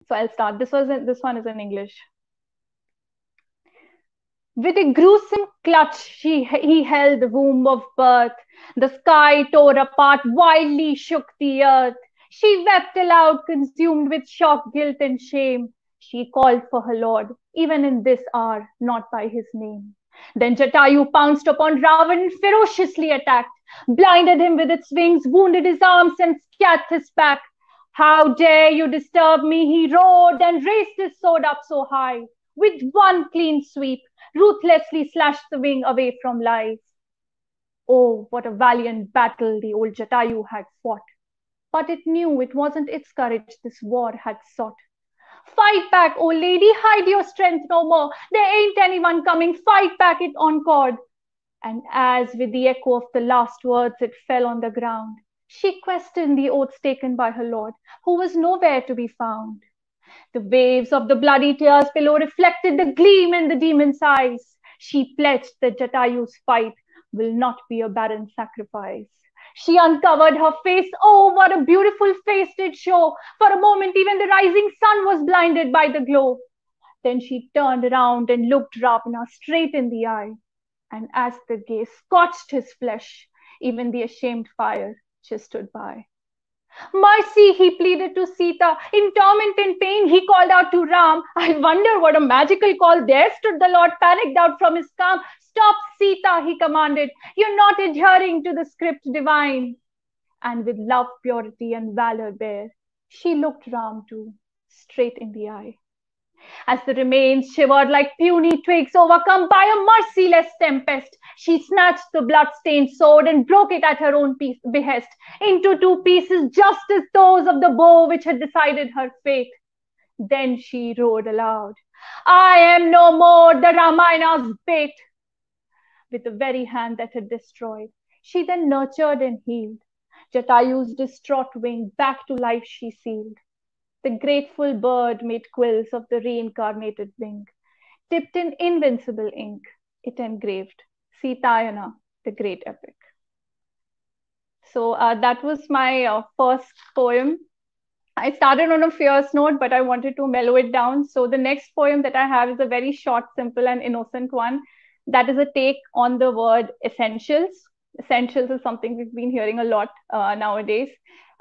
So I'll start. This one is in English. With a gruesome clutch, he held the womb of birth. The sky tore apart, wildly shook the earth. She wept aloud, consumed with shock, guilt, and shame. She called for her Lord, even in this hour, not by his name. Then Jatayu pounced upon Ravan and ferociously attacked, blinded him with its wings, wounded his arms, and scathed his back. How dare you disturb me? He roared and raised his sword up so high. With one clean sweep, ruthlessly slashed the wing away from life. Oh, what a valiant battle the old Jatayu had fought. But it knew it wasn't its courage this war had sought. Fight back, O lady, hide your strength no more. There ain't anyone coming, fight back, it encored. And as with the echo of the last words it fell on the ground, she questioned the oaths taken by her lord, who was nowhere to be found. The waves of the bloody tears below reflected the gleam in the demon's eyes. She pledged that Jatayu's fight will not be a barren sacrifice. She uncovered her face. Oh, what a beautiful face did show. For a moment, even the rising sun was blinded by the glow. Then she turned around and looked Ravana straight in the eye. And as the gaze scorched his flesh, even the ashamed fire just stood by. Mercy, he pleaded to Sita. In torment and pain, he called out to Ram. I wonder what a magical call. There stood the Lord, panicked out from his calm. Stop, Sita, he commanded. You're not adhering to the script divine. And with love, purity, and valor bare, she looked Ram too, straight in the eye. As the remains shivered like puny twigs overcome by a merciless tempest, she snatched the blood-stained sword and broke it at her own behest into two pieces, just as those of the bow which had decided her fate. Then she roared aloud, I am no more the Ramayana's bait. With the very hand that had destroyed, she then nurtured and healed. Jatayu's distraught wing back to life she sealed. The grateful bird made quills of the reincarnated wing. Dipped in invincible ink, it engraved Sitayana, the great epic. So that was my first poem. I started on a fierce note, but I wanted to mellow it down. So the next poem that I have is a very short, simple, and innocent one. That is a take on the word essentials. Essentials is something we've been hearing a lot nowadays.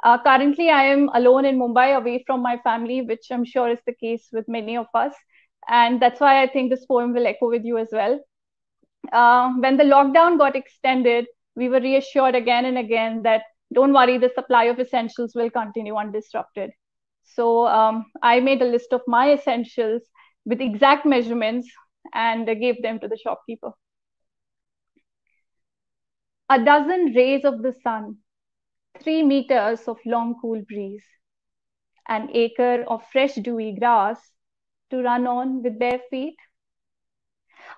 Currently, I am alone in Mumbai, away from my family, which I'm sure is the case with many of us. And that's why I think this poem will echo with you as well. When the lockdown got extended, we were reassured again and again that don't worry, the supply of essentials will continue undisrupted. So I made a list of my essentials with exact measurements and gave them to the shopkeeper. A dozen rays of the sun, 3 meters of long cool breeze, an acre of fresh dewy grass to run on with bare feet.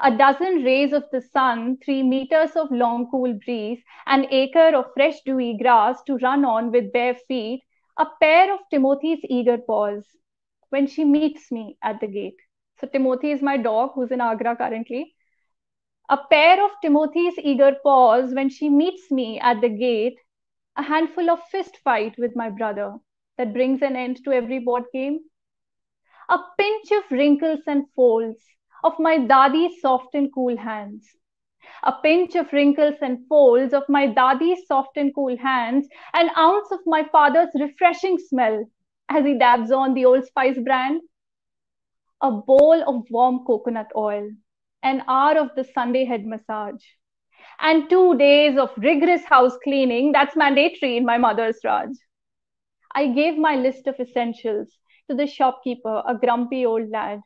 A dozen rays of the sun, 3 meters of long cool breeze, an acre of fresh dewy grass to run on with bare feet, a pair of Timothy's eager paws when she meets me at the gate. So Timothy is my dog who's in Agra currently. A pair of Timothy's eager paws when she meets me at the gate, a handful of fist fight with my brother that brings an end to every board game. A pinch of wrinkles and folds of my dadi's soft and cool hands. A pinch of wrinkles and folds of my dadi's soft and cool hands, an ounce of my father's refreshing smell as he dabs on the Old Spice brand. A bowl of warm coconut oil, an hour of the Sunday head massage, and 2 days of rigorous house cleaning that's mandatory in my mother's Raj. I gave my list of essentials to the shopkeeper, a grumpy old lad,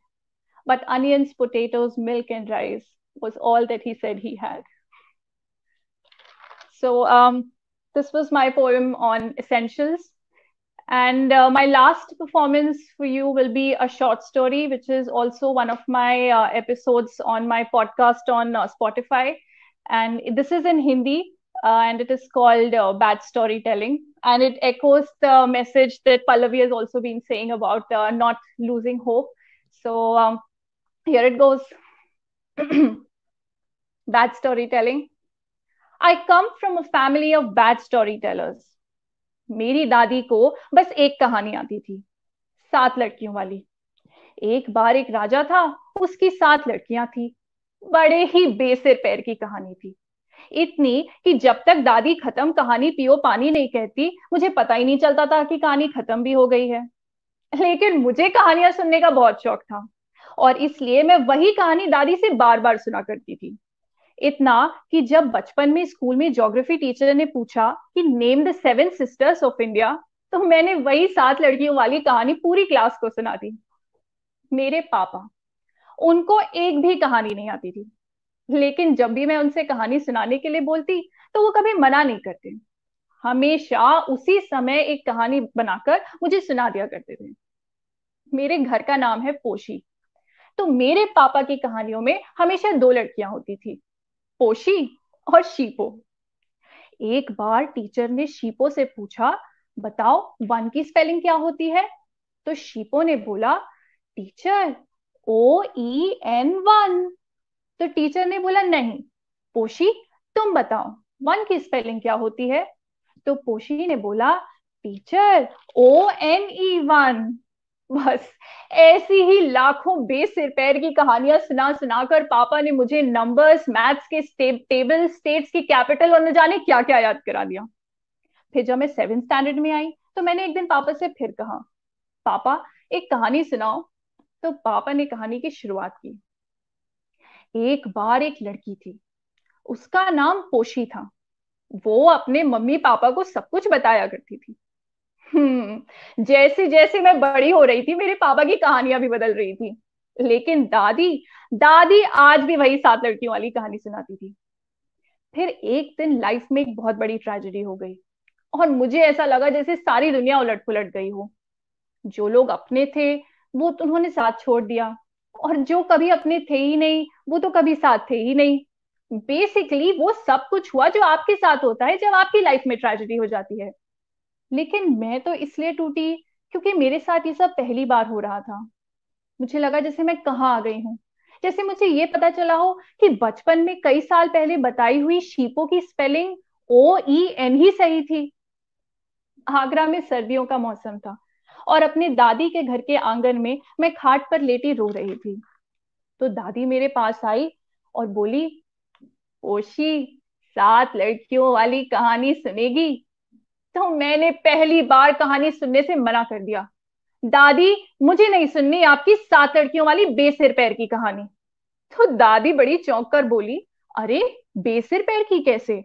but onions, potatoes, milk, and rice was all that he said he had. So this was my poem on essentials. And my last performance for you will be a short story, which is also one of my episodes on my podcast on Spotify. And this is in Hindi, and it is called Bad Storytelling. And it echoes the message that Pallavi has also been saying about not losing hope. So here it goes. Bad storytelling. I come from a family of bad storytellers. मेरी दादी को बस एक कहानी आती थी. 7 लड़कियों वाली। एक बार एक राजा था, उसकी 7 लड़कियां थी। बड़े ही बेसिर पैर की कहानी थी। इतनी कि जब तक दादी खत्म कहानी पियो पानी नहीं कहती, मुझे पता ही नहीं चलता था कि कहानी खत्म भी हो गई है। लेकिन मुझे कहानियां सुनने का बहुत शौक था, और इसलिए मैं वही कहानी दादी से बार बार सुना करती थी। इतना कि जब बचपन में स्कूल में ज्योग्राफी टीचर ने पूछा कि name the 7 sisters of India, तो मैंने वही 7 लड़कियों वाली कहानी पूरी क्लास को सुना दी। मेरे पापा, उनको एक भी कहानी नहीं आती थी, लेकिन जब भी मैं उनसे कहानी सुनाने के लिए बोलती तो वो कभी मना नहीं करते। हमेशा उसी समय एक कहानी बनाकर मुझे सुना दिया करते थे। मेरे घर का नाम है पोशी, तो मेरे पापा की कहानियों में हमेशा 2 लड़कियां होती थी, पोशी और शीपो। एक बार टीचर ने शीपो से पूछा, बताओ 1 की स्पेलिंग क्या होती है? तो शीपो ने बोला, टीचर, OEN1। तो टीचर ने बोला, नहीं पोशी, तुम बताओ 1 की स्पेलिंग क्या होती है? तो पोशी ने बोला, टीचर, ONE1। बस ऐसी ही लाखों बेसिर पैर की कहानियां सुना सुनाकर पापा ने मुझे नंबर्स, मैथ्स के टेबल, स्टेट्स की कैपिटल और न जाने क्या क्या याद करा दिया। फिर जब मैं 7th स्टैंडर्ड में आई तो मैंने एक दिन पापा से फिर कहा, पापा एक कहानी सुनाओ। तो पापा ने कहानी की शुरुआत की। एक बार एक लड़की थी, उसका नाम पोशी था। वो अपने मम्मी पापा को सब कुछ बताया करती थी। जैसे जैसे मैं बड़ी हो रही थी, मेरे पापा की कहानियां भी बदल रही थी। लेकिन दादी दादी आज भी वही 7 लड़कियों वाली कहानी सुनाती थी। फिर एक दिन लाइफ में एक बहुत बड़ी ट्रेजेडी हो गई, और मुझे ऐसा लगा जैसे सारी दुनिया उलट पुलट गई हो। जो लोग अपने थे वो तो उन्होंने साथ छोड़ दिया, और जो कभी अपने थे ही नहीं वो तो कभी साथ थे ही नहीं। बेसिकली वो सब कुछ हुआ जो आपके साथ होता है जब आपकी लाइफ में ट्रेजेडी हो जाती है। लेकिन मैं तो इसलिए टूटी क्योंकि मेरे साथ ये सब पहली बार हो रहा था। मुझे लगा जैसे मैं कहाँ आ गई हूँ। जैसे मुझे ये पता चला हो कि बचपन में कई साल पहले बताई हुई शीपो की स्पेलिंग OEN ही सही थी। आगरा में सर्दियों का मौसम था, और अपने दादी के घर के आंगन में मैं खाट पर लेटी रो रही थी। तो दादी मेरे पास आई और बोली, ओशी, 7 लड़कियों वाली कहानी सुनेगी? तो मैंने पहली बार कहानी सुनने से मना कर दिया। दादी, मुझे नहीं सुननी आपकी 7 लड़कियों वाली बेसिर पैर की कहानी। तो दादी बड़ी चौंक कर बोली, अरे बेसिर पैर की कैसे?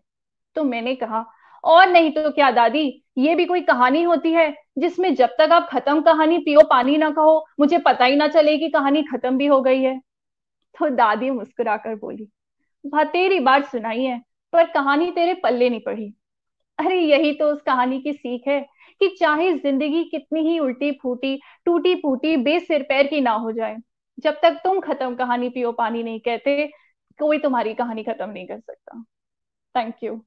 तो मैंने कहा, और नहीं तो क्या दादी, ये भी कोई कहानी होती है जिसमें जब तक आप खत्म कहानी पियो पानी ना कहो, मुझे पता ही ना चले कि कहानी खत्म भी हो गई है। तो दादी मुस्कुराकर बोली, तेरी बात सुनाई है, पर कहानी तेरे पल्ले नहीं पड़ी। अरे यही तो उस कहानी की सीख है कि चाहे जिंदगी कितनी ही उल्टी फूटी, टूटी फूटी, बेसिर पैर की ना हो जाए, जब तक तुम खत्म कहानी पियो पानी नहीं कहते, कोई तुम्हारी कहानी खत्म नहीं कर सकता। Thank you.